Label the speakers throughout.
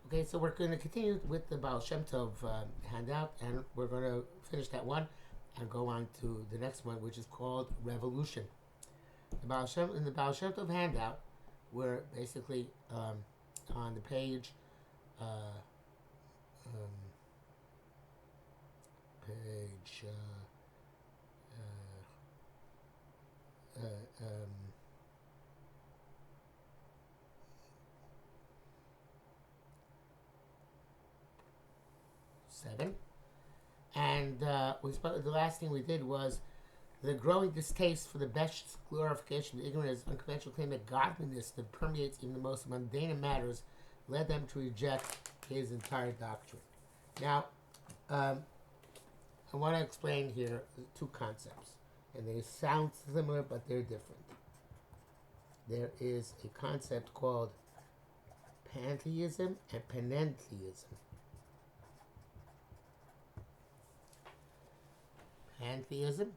Speaker 1: Okay, so we're going to continue with the Ba'al Shem Tov handout, and we're going to finish that one and go on to the next one, which is called Revolution. In the Ba'al Shem Tov handout, we're basically on the page page 7. And the last thing we did was the growing distaste for the best glorification of ignorance, unconventional claim that godliness that permeates even the most mundane of matters led them to reject his entire doctrine. Now, I want to explain here two concepts, and they sound similar, but they're different. There is a concept called pantheism and panentheism. Pantheism,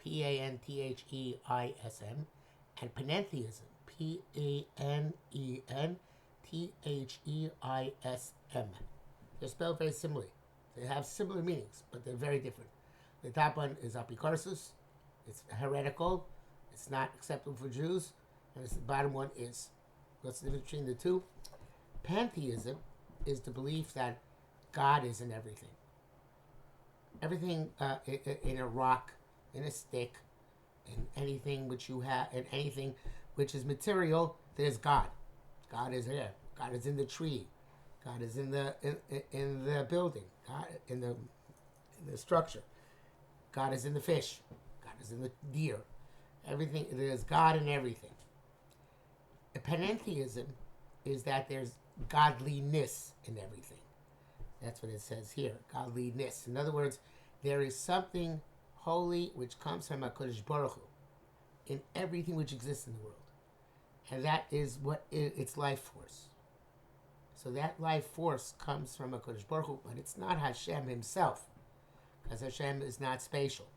Speaker 1: P-A-N-T-H-E-I-S-M, and panentheism, P-A-N-E-N-T-H-E-I-S-M. They're spelled very similarly. They have similar meanings, but they're very different. The top one is apicorsis. It's heretical. It's not acceptable for Jews. And the bottom one is. What's the difference between the two? Pantheism is the belief that God is in everything. Everything in a rock, in a stick, in anything which you have, in anything which is material, there's God. God is there. God is in the tree. God is in the building. God in the structure. God is in the fish. God is in the deer. Everything, there's God in everything. Panentheism is that there's godliness in everything. That's what it says here, godliness. In other words, there is something holy which comes from HaKadosh Baruch Hu in everything which exists in the world. And that is what its life force. So that life force comes from HaKadosh Baruch Hu, but it's not Hashem himself, because Hashem is not spatial.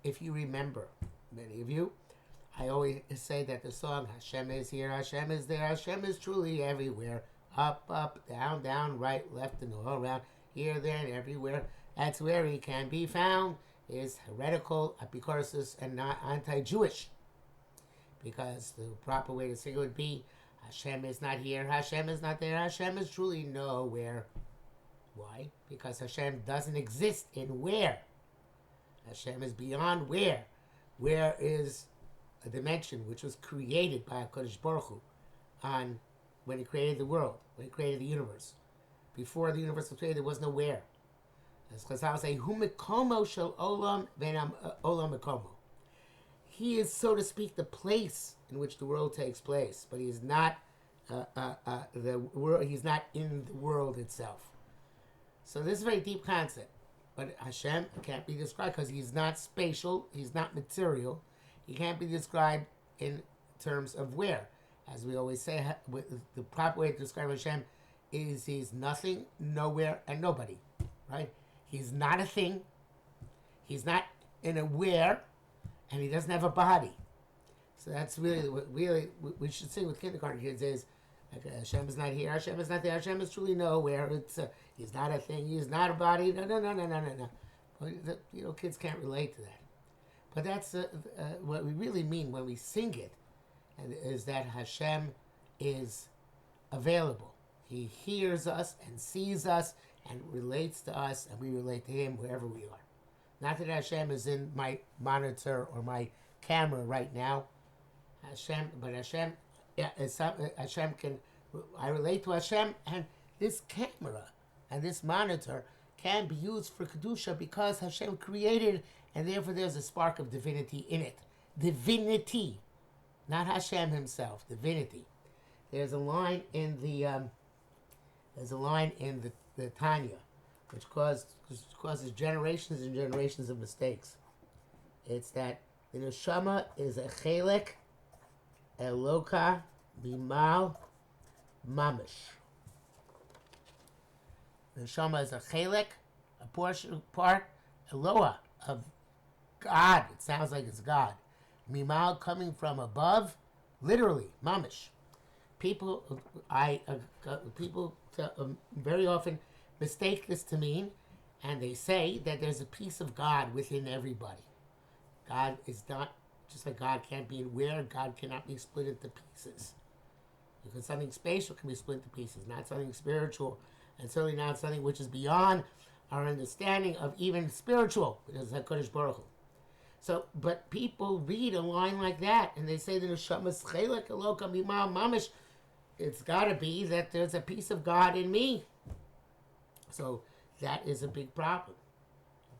Speaker 1: If you remember, many of you, I always say that the song, Hashem is here, Hashem is there, Hashem is truly everywhere. Up, up, down, down, right, left, and all around, here, there, and everywhere. That's where he can be found, is heretical, apicorsis, and not anti-Jewish. Because the proper way to sing it would be, Hashem is not here, Hashem is not there, Hashem is truly nowhere. Why? Because Hashem doesn't exist in where. Hashem is beyond where. Where is a dimension which was created by HaKadosh Baruch Hu when he created the world, when he created the universe. Before the universe was created, there was no where. As Chazal say, Hu mekomo shel olam v'enam olam mekomo. He is, so to speak, the place in which the world takes place, but he is not the world. He's not in the world itself. So this is a very deep concept. But Hashem can't be described because he's not spatial, he's not material. He can't be described in terms of where. As we always say, the proper way to describe Hashem is he's nothing, nowhere, and nobody. Right? He's not a thing. He's not in a where, and he doesn't have a body. So that's really what we should sing with kindergarten kids is, like, Hashem is not here, Hashem is not there, Hashem is truly nowhere. It's he's not a thing, he's not a body. No. Well, kids can't relate to that. But that's what we really mean when we sing it, and is that Hashem is available. He hears us and sees us and relates to us, and we relate to him wherever we are. Not that Hashem is in my monitor or my camera right now. Hashem can, I relate to Hashem, and this camera and this monitor can be used for Kedusha because Hashem created, and therefore there's a spark of divinity in it. Divinity, not Hashem himself, divinity. There's a line in the Tanya, which causes generations and generations of mistakes. It's that the neshama is a chelek eloka bimal mamish. The neshama is a chelek, a part, Eloah, of God. It sounds like it's God. Mimal, coming from above, literally, mamish. people, people very often mistake this to mean, and they say that there's a piece of God within everybody. God is not, just like God can't be aware, God cannot be split into pieces. Because something spatial can be split into pieces, not something spiritual, and certainly not something which is beyond our understanding of even spiritual, because it's HaKadosh Baruch Hu. So, but people read a line like that, and they say that it's got to be that there's a piece of God in me. So that is a big problem.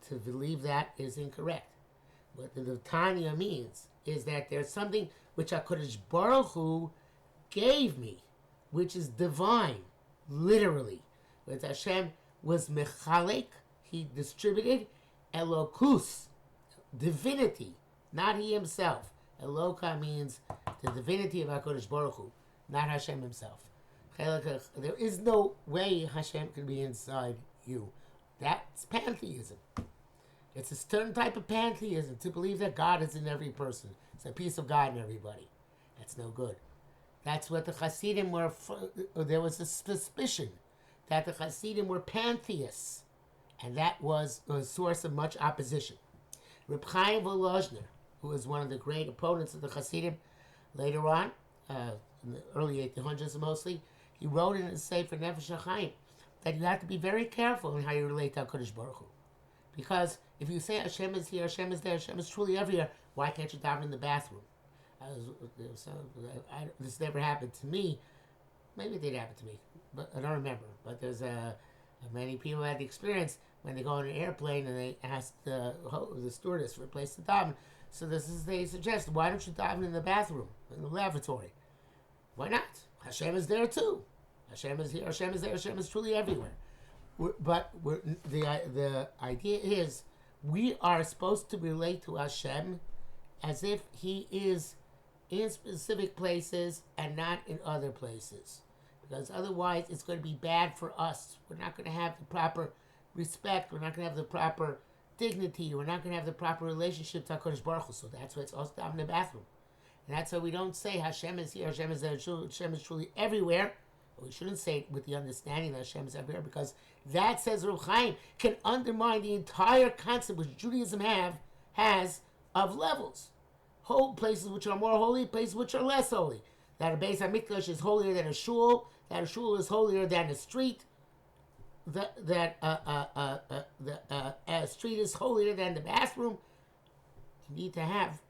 Speaker 1: To believe that is incorrect. What the Tanya means is that there's something which HaKadosh Baruch Hu gave me, which is divine, literally. When Hashem was mechalek, he distributed elokus, divinity, not he himself. Eloka means the divinity of HaKadosh Baruch Hu, not Hashem himself. There is no way Hashem could be inside you. That's pantheism. It's a certain type of pantheism, to believe that God is in every person. It's a piece of God in everybody. That's no good. That's what the Chassidim were. There was a suspicion that the Chassidim were pantheists, and that was a source of much opposition. Reb Chaim Volozhner, who was one of the great opponents of the Chassidim, later on, in the early 1800s mostly, he wrote in his Sefer Nefesh HaChaim that you have to be very careful in how you relate to HaKadosh Baruch Hu. Because if you say Hashem is here, Hashem is there, Hashem is truly everywhere, why can't you daven in the bathroom? This never happened to me. Maybe it did happen to me, but I don't remember. But there's many people had the experience when they go on an airplane and they ask the stewardess for a place to daven. So they suggest, why don't you daven in the bathroom, in the lavatory? Why not? Hashem is there too. Hashem is here, Hashem is there, Hashem is truly everywhere. The idea is we are supposed to relate to Hashem as if he is in specific places and not in other places. Because otherwise it's going to be bad for us. We're not going to have the proper respect. We're not going to have the proper dignity. We're not going to have the proper relationship to HaKadosh Baruch Hu. So that's why it's also down in the bathroom. And that's why we don't say Hashem is here, Hashem is there, Hashem is truly everywhere. We shouldn't say it with the understanding that Hashem is everywhere, because that, says Reb Chaim, can undermine the entire concept which Judaism has of levels. Whole places which are more holy, places which are less holy. That a Beis HaMikdash is holier than a shul, that a shul is holier than a street, that a street is holier than the bathroom. You need to have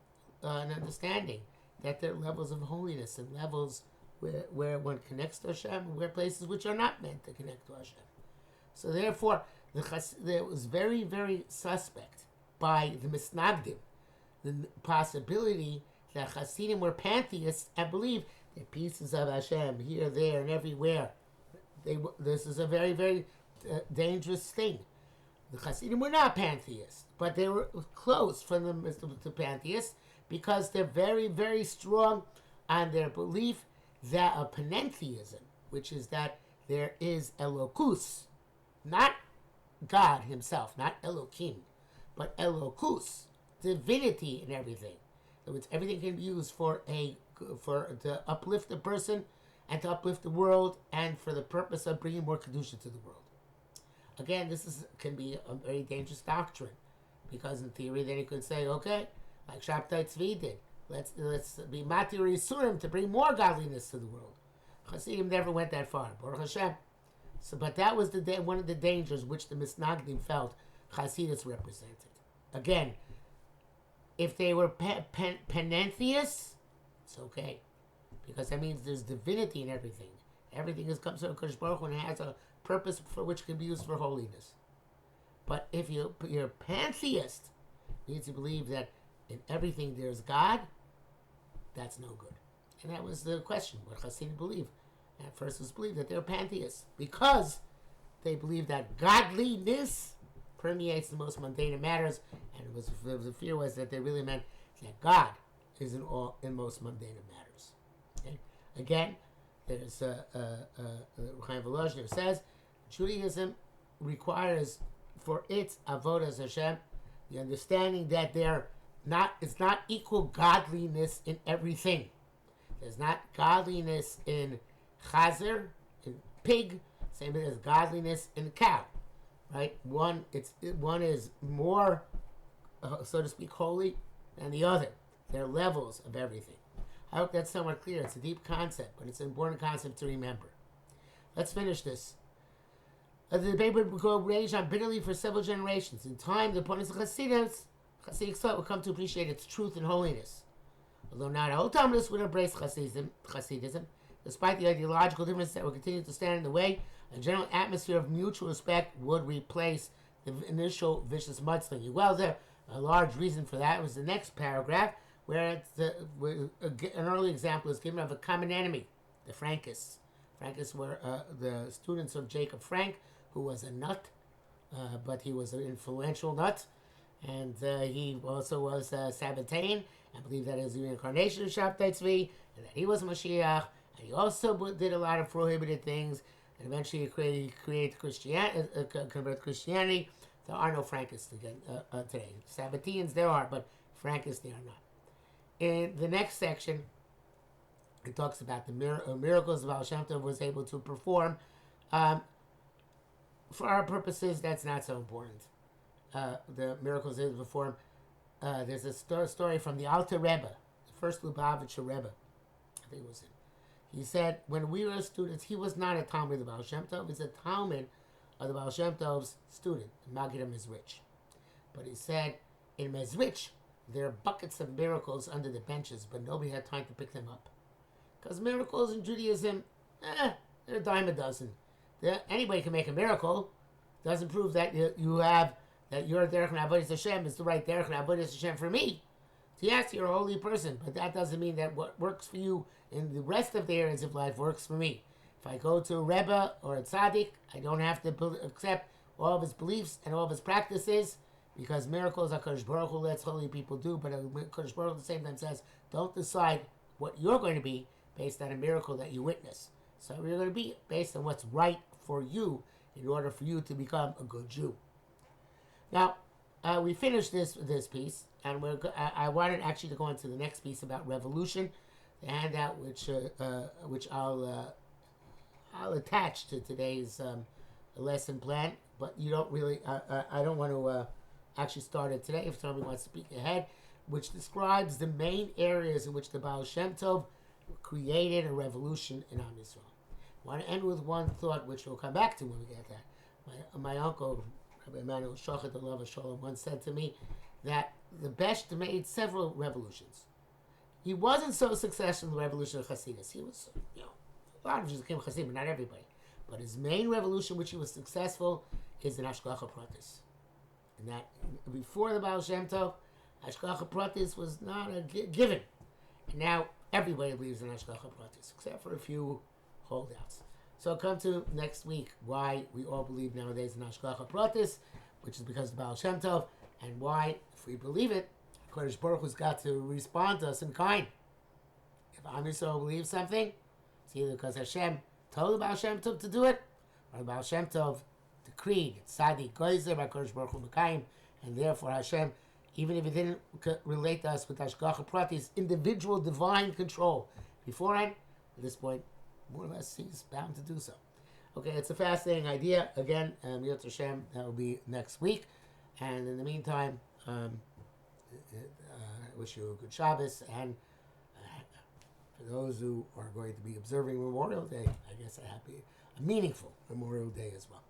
Speaker 1: an understanding that there are levels of holiness and levels where one connects to Hashem, and where places which are not meant to connect to Hashem. So therefore, there was very, very suspect by the Misnagdim the possibility that Chassidim were pantheists and believed that pieces of Hashem here, there, and everywhere. This is a very, very dangerous thing. The Chassidim were not pantheists, but they were close from them to pantheists, because they're very, very strong on their belief that a panentheism, which is that there is Elokus, not God himself, not Elokim, but Elokus, divinity in everything. In other words, everything can be used to uplift the person and to uplift the world, and for the purpose of bringing more kedusha to the world. Again, can be a very dangerous doctrine, because in theory, then you could say, okay, like Shabtai Tzvi did, let's be matir yisurim to bring more godliness to the world. Chassidim never went that far, Baruch Hashem. So, but that was one of the dangers which the Misnagdim felt Chassidus represented. Again, if they were panentheists, it's okay, because that means there's divinity in everything. Everything comes from HaKadosh Baruch Hu and has a purpose for which can be used for holiness. But if you're pantheist, means you believe that in everything there's God, that's no good. And that was the question, what Chassidim believed. At first it was believed that they're pantheists, because they believed that godliness permeates the most mundane matters, and the fear was that they really meant that God is in most mundane matters. Okay? Again, there's Chaim Volozhner says, Judaism requires for its avodas Hashem the understanding that it's not equal godliness in everything. There's not godliness in chazer, in pig, same as godliness in cow, right? One is more, so to speak, holy than the other. They're levels of everything. I hope that's somewhat clear. It's a deep concept, but it's an important concept to remember. Let's finish this. The debate would go rage on bitterly for several generations. In time, the opponents of Hasidic thought would come to appreciate its truth and holiness. Although not all Talmudists would embrace Chassidism, despite the ideological differences that would continue to stand in the way, a general atmosphere of mutual respect would replace the initial vicious mudslinging. Well, a large reason for that was the next paragraph, where an early example is given of a common enemy, the Frankists. Frankists were the students of Jacob Frank, who was a nut, but he was an influential nut, and he also was Sabbatean, and believed that he was the reincarnation of Shabtai Tzvi, and that he was Mashiach, and he also did a lot of prohibited things, and eventually he created converted Christianity. There are no Frankists again today. Sabbateans there are, but Frankists there are not. In the next section, it talks about the miracles Ba'al Shem Tov was able to perform. For our purposes, that's not so important. The miracles he performed. There's a story from the Alter Rebbe, the first Lubavitcher Rebbe, I think it was him. He said, when we were students, he was not a Talmud of the Ba'al Shem Tov. He's a Talmud of the Ba'al Shem Tov's student, Maggid Mezrich. But he said, in Mezrich, there are buckets of miracles under the benches, but nobody had time to pick them up. Because miracles in Judaism, they're a dime a dozen. Anybody can make a miracle. Doesn't prove that that your derech avodas Hashem is the right derech avodas Hashem for me. So yes, you're a holy person, but that doesn't mean that what works for you in the rest of the areas of life works for me. If I go to a Rebbe or a Tzaddik, I don't have to accept all of his beliefs and all of his practices, because miracles HaKadosh Baruch Hu lets holy people do, but HaKadosh Baruch Hu at the same time says, don't decide what you're going to be based on a miracle that you witness. So you're going to be based on what's right for you in order for you to become a good Jew. Now, we finished this piece, and I wanted actually to go into the next piece about revolution, the handout which I'll attach to today's lesson plan. But you don't really, I don't want to actually start it today if somebody wants to speak ahead, which describes the main areas in which the Ba'al Shem Tov created a revolution in Am Yisrael. I want to end with one thought, which we'll come back to when we get that. My uncle, Rabbi Emmanuel Shochet Olav Shalom, once said to me that the Best made several revolutions. He wasn't so successful in the revolution of Chassidus. He was, a lot of Jews became Chassidim, but not everybody. But his main revolution, which he was successful, is in Hashgacha Pratis. And that before the Ba'al Shem Tov, Hashgacha Pratis was not a given. And now everybody believes in Hashgacha Pratis, except for a few holdouts. So come to next week why we all believe nowadays in Hashgacha Pratis, which is because of the Ba'al Shem Tov, and why, if we believe it, Kodesh Baruch Hu's got to respond to us in kind. If Am Yisrael believes something, it's either because Hashem told the Ba'al Shem Tov to do it, or the Ba'al Shem Tov decreed, Tzadi Goyzer by Kodesh Baruch Hu Mekayim, and therefore Hashem, even if it didn't relate to us with Hashgacha Pratis, individual divine control beforehand, at this point, more or less, he's bound to do so. Okay, it's a fascinating idea. Again, Yot Hashem, that will be next week. And in the meantime, I wish you a good Shabbos. And for those who are going to be observing Memorial Day, I guess a meaningful Memorial Day as well.